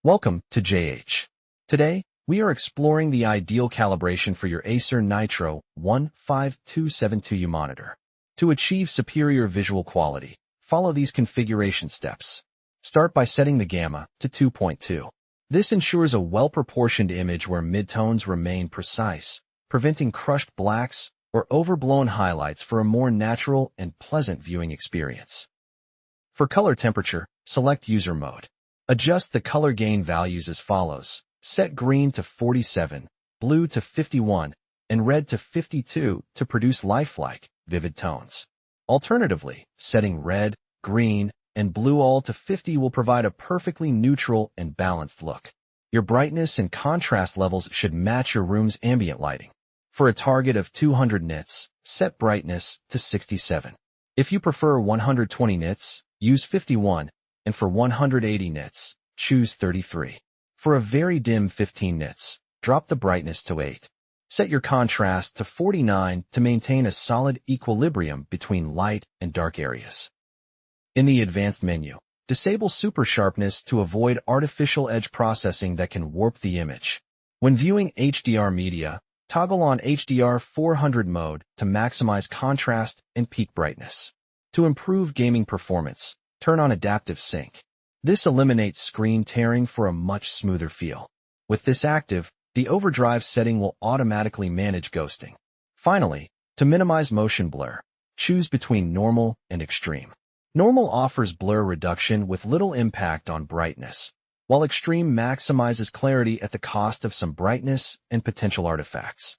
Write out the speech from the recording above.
Welcome to JH. Today, we are exploring the ideal calibration for your Acer Nitro XV272U monitor. To achieve superior visual quality, follow these configuration steps. Start by setting the gamma to 2.2. This ensures a well-proportioned image where midtones remain precise, preventing crushed blacks or overblown highlights for a more natural and pleasant viewing experience. For color temperature, select User Mode. Adjust the color gain values as follows. Set green to 47, blue to 51, and red to 52 to produce lifelike, vivid tones. Alternatively, setting red, green, and blue all to 50 will provide a perfectly neutral and balanced look. Your brightness and contrast levels should match your room's ambient lighting. For a target of 200 nits, set brightness to 67. If you prefer 120 nits, use 51, and for 180 nits, choose 33. For a very dim 15 nits, drop the brightness to 8. Set your contrast to 49 to maintain a solid equilibrium between light and dark areas. In the advanced menu, disable super sharpness to avoid artificial edge processing that can warp the image. When viewing HDR media, toggle on HDR 400 mode to maximize contrast and peak brightness. To improve gaming performance, turn on Adaptive Sync. This eliminates screen tearing for a much smoother feel. With this active, the overdrive setting will automatically manage ghosting. Finally, to minimize motion blur, choose between normal and extreme. Normal offers blur reduction with little impact on brightness, while extreme maximizes clarity at the cost of some brightness and potential artifacts.